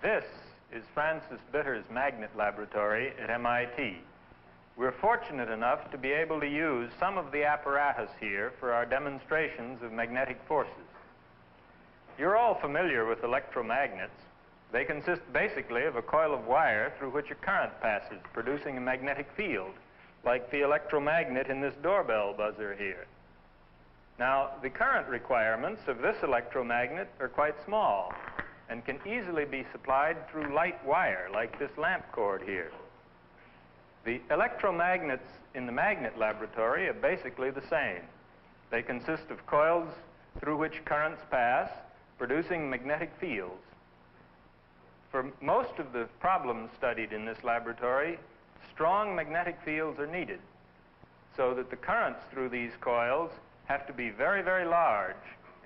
This is Francis Bitter's magnet laboratory at MIT. We're fortunate enough to be able to use some of the apparatus here for our demonstrations of magnetic forces. You're all familiar with electromagnets. They consist basically of a coil of wire through which a current passes, producing a magnetic field, like the electromagnet in this doorbell buzzer here. Now, the current requirements of this electromagnet are quite small and can easily be supplied through light wire, like this lamp cord here. The electromagnets in the magnet laboratory are basically the same. They consist of coils through which currents pass, producing magnetic fields. For most of the problems studied in this laboratory, strong magnetic fields are needed, so that the currents through these coils have to be very, very large,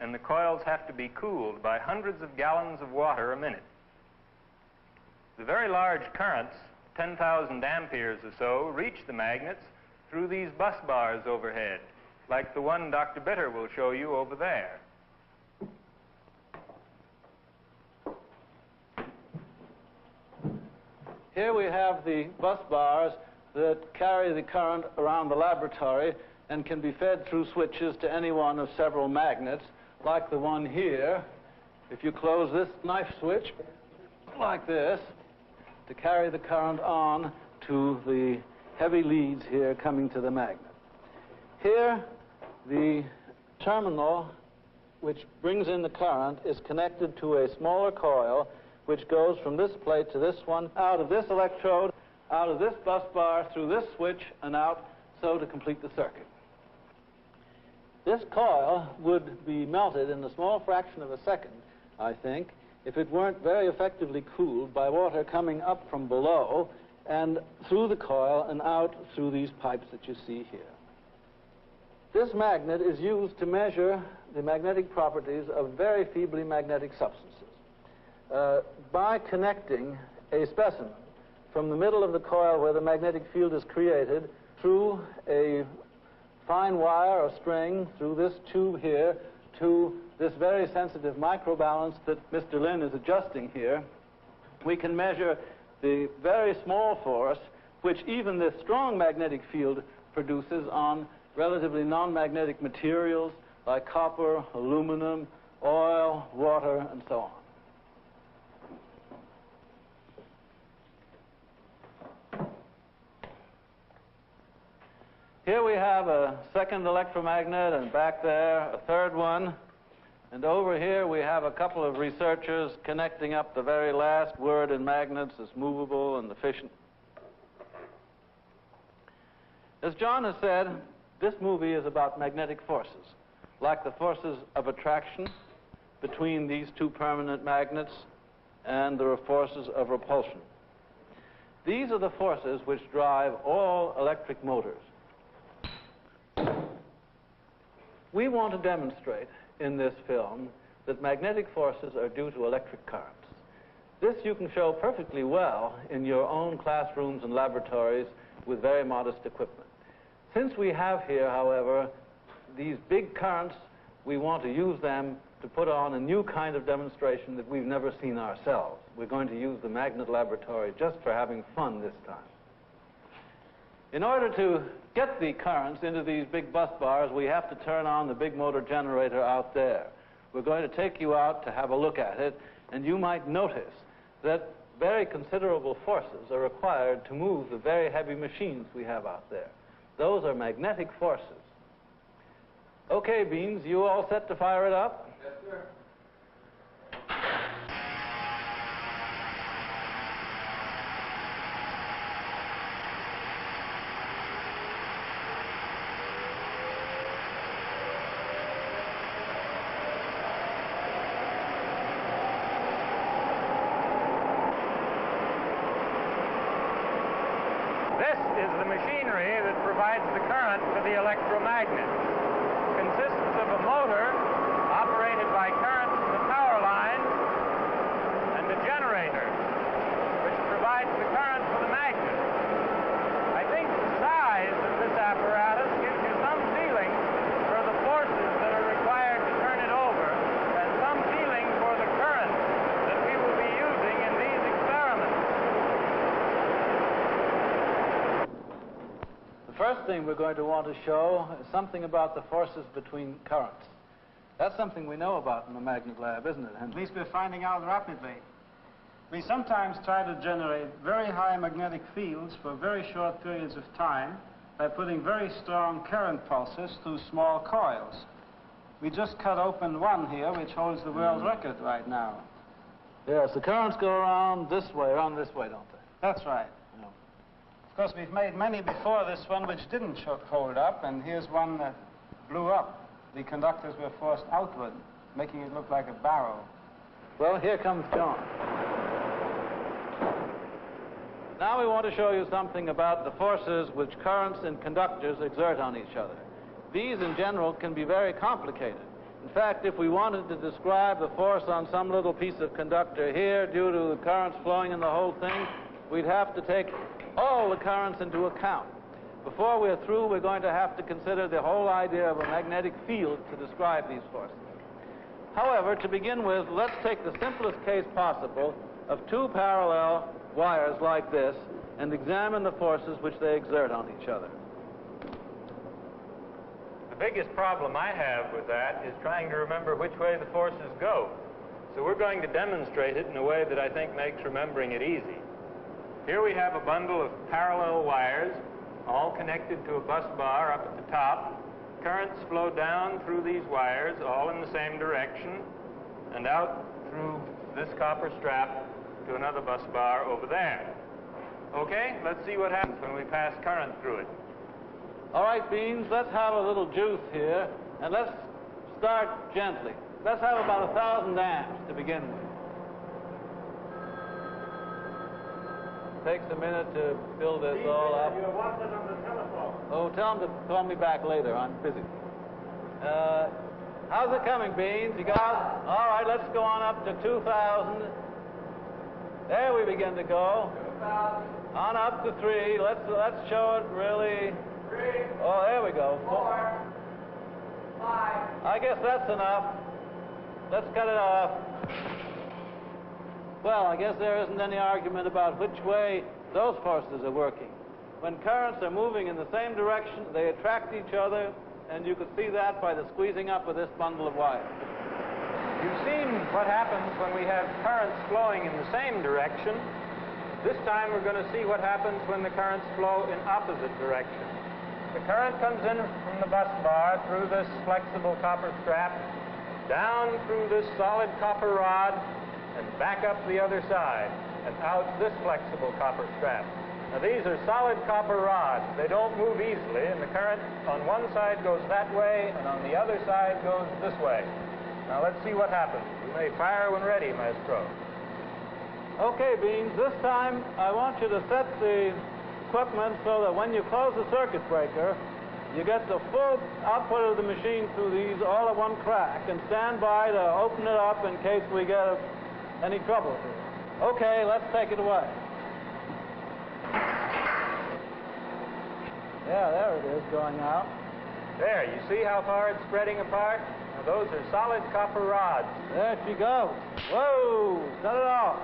and the coils have to be cooled by hundreds of gallons of water a minute. The very large currents, 10,000 amperes or so, reach the magnets through these bus bars overhead, like the one Dr. Bitter will show you over there. Here we have the bus bars that carry the current around the laboratory and can be fed through switches to any one of several magnets, like the one here. If you close this knife switch like this, to carry the current on to the heavy leads here coming to the magnet. Here, the terminal which brings in the current is connected to a smaller coil which goes from this plate to this one, out of this electrode, out of this bus bar, through this switch, and out, so to complete the circuit. This coil would be melted in a small fraction of a second, I think, if it weren't very effectively cooled by water coming up from below and through the coil and out through these pipes that you see here. This magnet is used to measure the magnetic properties of very feebly magnetic substances. By connecting a specimen from the middle of the coil where the magnetic field is created through a fine wire or string, through this tube here, to this very sensitive microbalance that Mr. Lin is adjusting here, we can measure the very small force which even this strong magnetic field produces on relatively non-magnetic materials like copper, aluminum, oil, water, and so on. Here we have a second electromagnet, and back there a third one. And over here we have a couple of researchers connecting up the very last word in magnets, as movable and efficient. As John has said, this movie is about magnetic forces, like the forces of attraction between these two permanent magnets and the forces of repulsion. These are the forces which drive all electric motors. We want to demonstrate in this film that magnetic forces are due to electric currents. This you can show perfectly well in your own classrooms and laboratories with very modest equipment. Since we have here, however, these big currents, we want to use them to put on a new kind of demonstration that we've never seen ourselves. We're going to use the magnet laboratory just for having fun this time. In order to get the currents into these big bus bars, we have to turn on the big motor generator out there. We're going to take you out to have a look at it, and you might notice that very considerable forces are required to move the very heavy machines we have out there. Those are magnetic forces. Okay, Beans, you all set to fire it up? Yes, sir. This is the machinery that provides the current for the electromagnet. It consists of a motor operated by current from the power lines and a generator which provides the current for the magnet. I think the size of this apparatus gives you some feeling for the forces that are required to turn it over and some feeling for the current that we will be using in these first thing we're going to want to show is something about the forces between currents. That's something we know about in the magnet lab, isn't it, Henry? At least we're finding out rapidly. We sometimes try to generate very high magnetic fields for very short periods of time by putting very strong current pulses through small coils. We just cut open one here, which holds the world record right now. Yes, the currents go around this way, don't they? That's right. Yeah. Of course, we've made many before this one which didn't hold up, and here's one that blew up. The conductors were forced outward, making it look like a barrel. Well, here comes John. Now we want to show you something about the forces which currents and conductors exert on each other. These, in general, can be very complicated. In fact, if we wanted to describe the force on some little piece of conductor here due to the currents flowing in the whole thing, we'd have to take all the currents into account. Before we're through, we're going to have to consider the whole idea of a magnetic field to describe these forces. However, to begin with, let's take the simplest case possible of two parallel wires like this and examine the forces which they exert on each other. The biggest problem I have with that is trying to remember which way the forces go. So we're going to demonstrate it in a way that I think makes remembering it easy. Here we have a bundle of parallel wires, all connected to a bus bar up at the top. Currents flow down through these wires, all in the same direction, and out through this copper strap to another bus bar over there. Okay, let's see what happens when we pass current through it. All right, Beans, let's have a little juice here, and let's start gently. Let's have about 1,000 amps to begin with. Takes a minute to build this all up. You're wanted on the telephone. Oh, tell them to call me back later. I'm busy. How's it coming, Beans? You got it? All right, let's go on up to 2,000. There we begin to go. 2,000. On up to 3. Let's show it really. 3. Oh, there we go. 4. 5. I guess that's enough. Let's cut it off. Well, I guess there isn't any argument about which way those forces are working. When currents are moving in the same direction, they attract each other, and you could see that by the squeezing up of this bundle of wire. You've seen what happens when we have currents flowing in the same direction. This time we're going to see what happens when the currents flow in opposite directions. The current comes in from the bus bar through this flexible copper strap, down through this solid copper rod, and back up the other side, and out this flexible copper strap. Now these are solid copper rods. They don't move easily, and the current on one side goes that way, and on the other side goes this way. Now let's see what happens. You may fire when ready, Maestro. Okay, Beans, this time I want you to set the equipment so that when you close the circuit breaker, you get the full output of the machine through these all at one crack, and stand by to open it up in case we get any trouble. Okay, let's take it away. Yeah, there it is, going out. There, you see how far it's spreading apart? Now those are solid copper rods. There she goes. Whoa, shut it off.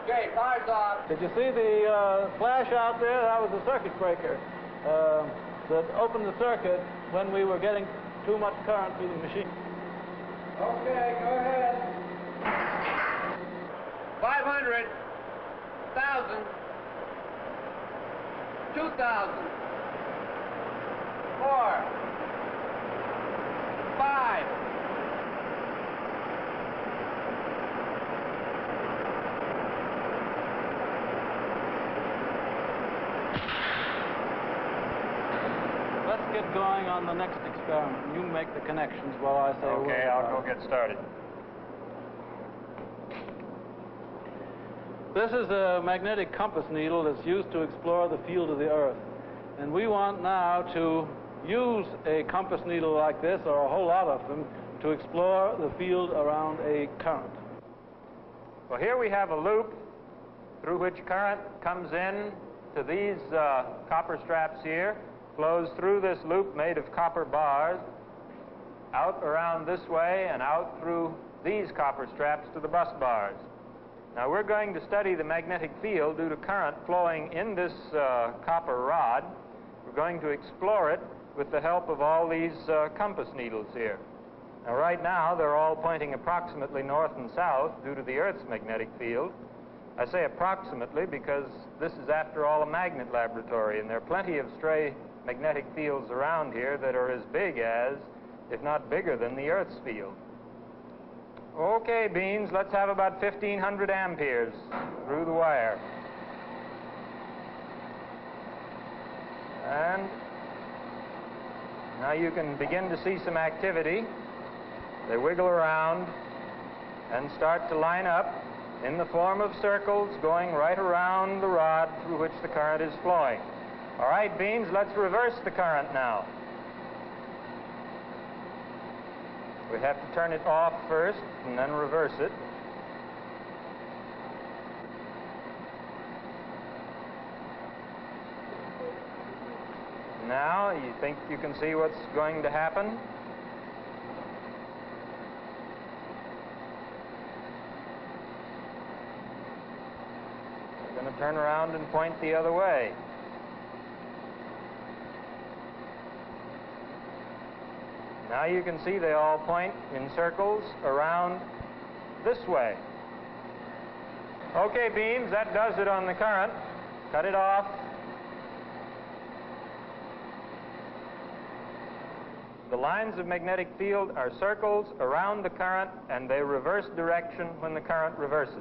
Okay, fire's off. Did you see the flash out there? That was the circuit breaker that opened the circuit when we were getting too much current through the machine. Okay, go ahead. 500, 1,000, 2,000, 4, 5. Let's get going on the next experiment. You make the connections while I say a word Okay, about I'll go it. get started. This is a magnetic compass needle that's used to explore the field of the Earth. And we want now to use a compass needle like this, or a whole lot of them, to explore the field around a current. Well, here we have a loop through which current comes in to these copper straps here, flows through this loop made of copper bars, out around this way, and out through these copper straps to the bus bars. Now we're going to study the magnetic field due to current flowing in this copper rod. We're going to explore it with the help of all these compass needles here. Now right now they're all pointing approximately north and south due to the Earth's magnetic field. I say approximately because this is, after all, a magnet laboratory, and there are plenty of stray magnetic fields around here that are as big as, if not bigger than, the Earth's field. Okay, Beans, let's have about 1,500 amperes through the wire. And now you can begin to see some activity. They wiggle around and start to line up in the form of circles going right around the rod through which the current is flowing. All right, Beans, let's reverse the current now. We have to turn it off first and then reverse it. Now, you think you can see what's going to happen? We're going to turn around and point the other way. Now you can see they all point in circles around this way. Okay, Beams, that does it on the current. Cut it off. The lines of magnetic field are circles around the current, and they reverse direction when the current reverses.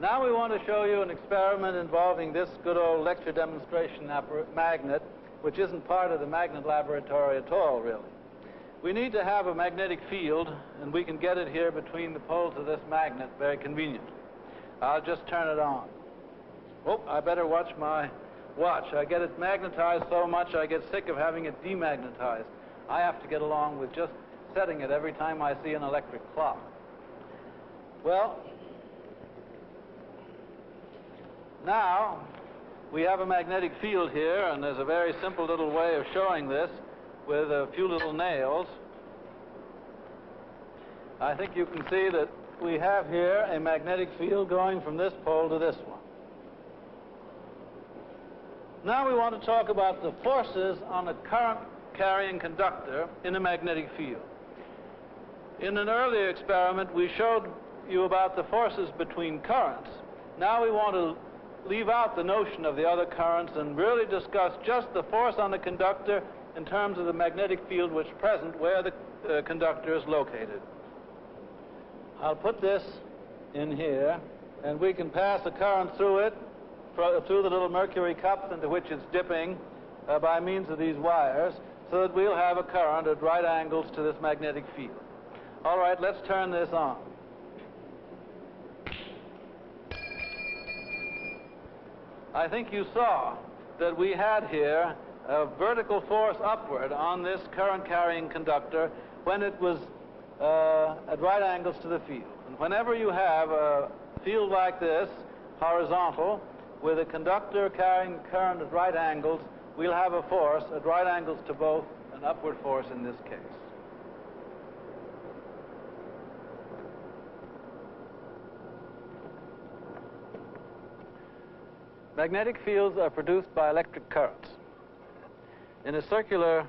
Now we want to show you an experiment involving this good old lecture demonstration magnet, which isn't part of the magnet laboratory at all, really. We need to have a magnetic field, and we can get it here between the poles of this magnet very conveniently. I'll just turn it on. Oh, I better watch my watch. I get it magnetized so much I get sick of having it demagnetized. I have to get along with just setting it every time I see an electric clock. Well, now we have a magnetic field here, and there's a very simple little way of showing this with a few little nails. I think you can see that we have here a magnetic field going from this pole to this one. Now we want to talk about the forces on a current-carrying conductor in a magnetic field. In an earlier experiment, we showed you about the forces between currents. Now we want to leave out the notion of the other currents and really discuss just the force on the conductor in terms of the magnetic field which is present where the conductor is located. I'll put this in here, and we can pass a current through it, through the little mercury cups into which it's dipping by means of these wires, so that we'll have a current at right angles to this magnetic field. All right, let's turn this on. I think you saw that we had here a vertical force upward on this current-carrying conductor when it was at right angles to the field. And whenever you have a field like this, horizontal, with a conductor carrying current at right angles, we'll have a force at right angles to both, an upward force in this case. Magnetic fields are produced by electric currents. In a circular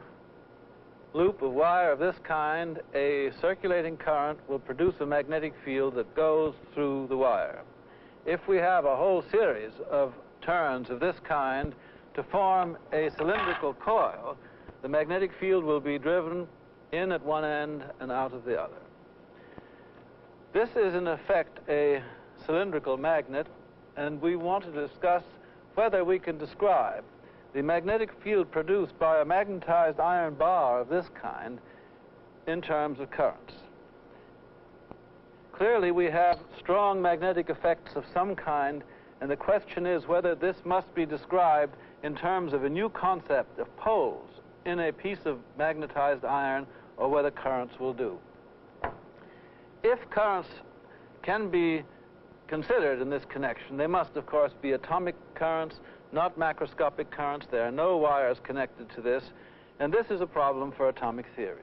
loop of wire of this kind, a circulating current will produce a magnetic field that goes through the wire. If we have a whole series of turns of this kind to form a cylindrical coil, the magnetic field will be driven in at one end and out of the other. This is, in effect, a cylindrical magnet, and we want to discuss whether we can describe the magnetic field produced by a magnetized iron bar of this kind in terms of currents. Clearly, we have strong magnetic effects of some kind, and the question is whether this must be described in terms of a new concept of poles in a piece of magnetized iron, or whether currents will do. If currents can be considered in this connection, they must, of course, be atomic currents, not macroscopic currents. There are no wires connected to this, and this is a problem for atomic theory.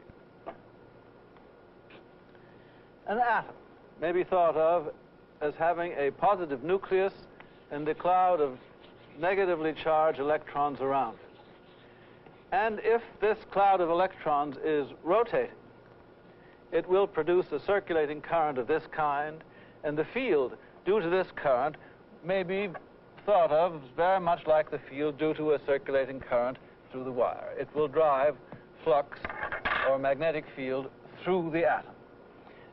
An atom may be thought of as having a positive nucleus and a cloud of negatively charged electrons around it. And if this cloud of electrons is rotating, it will produce a circulating current of this kind, and the field due to this current may be thought of as very much like the field due to a circulating current through the wire. It will drive flux or magnetic field through the atom.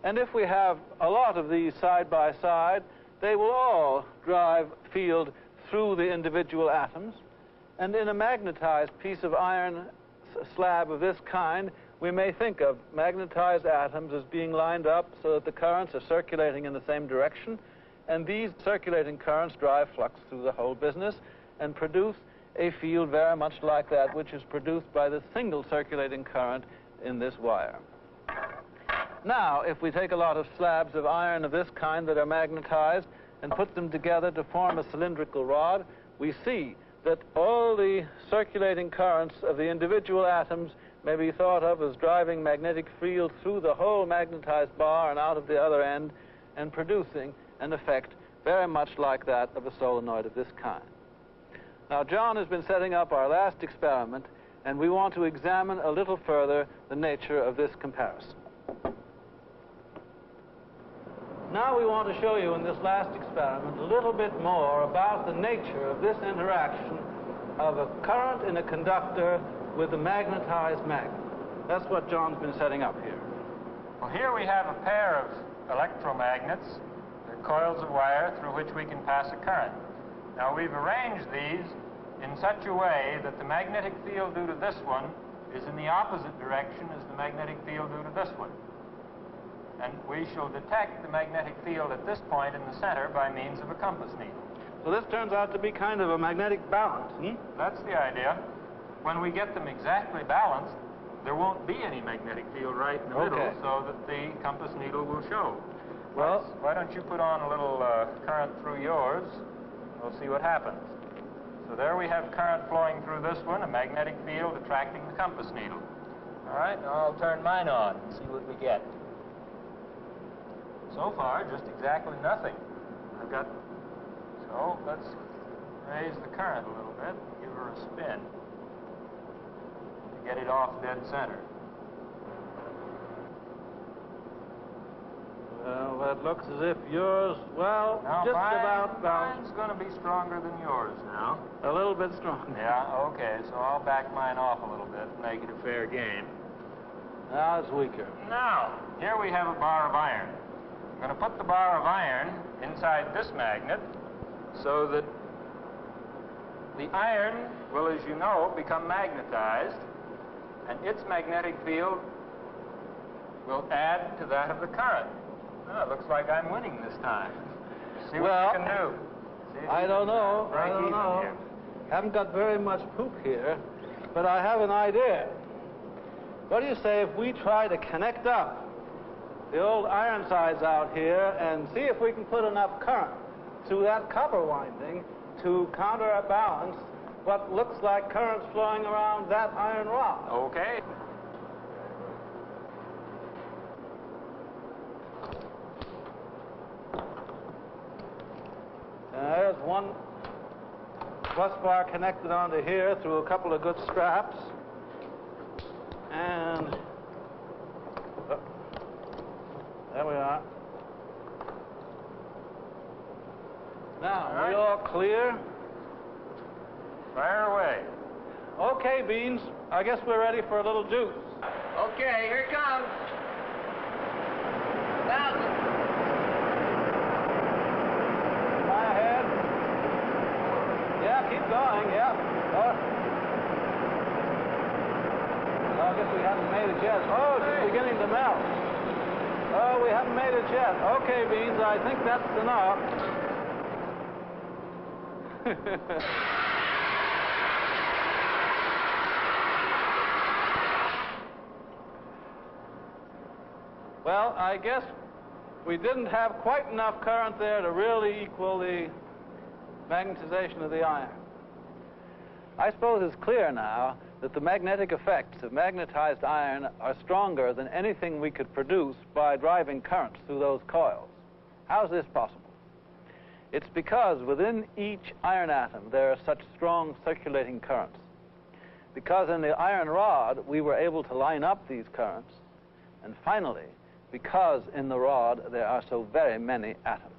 And if we have a lot of these side by side, they will all drive field through the individual atoms. And in a magnetized piece of iron slab of this kind, we may think of magnetized atoms as being lined up so that the currents are circulating in the same direction, and these circulating currents drive flux through the whole business and produce a field very much like that which is produced by the single circulating current in this wire. Now, if we take a lot of slabs of iron of this kind that are magnetized and put them together to form a cylindrical rod, we see that all the circulating currents of the individual atoms may be thought of as driving magnetic field through the whole magnetized bar and out of the other end, and producing an effect very much like that of a solenoid of this kind. Now, John has been setting up our last experiment, and we want to examine a little further the nature of this comparison. Now we want to show you in this last experiment a little bit more about the nature of this interaction of a current in a conductor with a magnetized magnet. That's what John's been setting up here. Well, here we have a pair of electromagnets. They're coils of wire through which we can pass a current. Now, we've arranged these in such a way that the magnetic field due to this one is in the opposite direction as the magnetic field due to this one. And we shall detect the magnetic field at this point in the center by means of a compass needle. So this turns out to be kind of a magnetic balance, That's the idea. When we get them exactly balanced, there won't be any magnetic field right in the middle, so that the compass needle will show. Well, why don't you put on a little current through yours? We'll see what happens. So there we have current flowing through this one, a magnetic field attracting the compass needle. All right, now I'll turn mine on and see what we get. So far, just exactly nothing. So let's raise the current a little bit, give her a spin to get it off dead center. Well, that looks as if yours, well, now just about mine's going to be stronger than yours now. A little bit stronger. Yeah, okay, so I'll back mine off a little bit and make it a fair game. Now it's weaker. Now, here we have a bar of iron. I'm going to put the bar of iron inside this magnet so that the iron will, as you know, become magnetized, and its magnetic field will add to that of the current. Oh, it looks like I'm winning this time. See what you can do. I don't know. Here. Haven't got very much poop here, but I have an idea. What do you say if we try to connect up the old iron sides out here and see if we can put enough current through that copper winding to counterbalance what looks like currents flowing around that iron rod? Okay. There's one bus bar connected onto here through a couple of good straps. And there we are. Now, are we all clear? Fire away. Okay, Beans. I guess we're ready for a little juice. Okay, here it comes. 1,000. Am I ahead? Yeah, keep going, yeah. I guess we haven't made it yet. Oh, it's beginning to melt. Oh, we haven't made it yet. Okay, Beans, I think that's enough. Well, I guess we didn't have quite enough current there to really equal the magnetization of the iron. I suppose it's clear now that the magnetic effects of magnetized iron are stronger than anything we could produce by driving currents through those coils. How is this possible? It's because within each iron atom there are such strong circulating currents. Because in the iron rod we were able to line up these currents, and finally, because in the rod there are so very many atoms.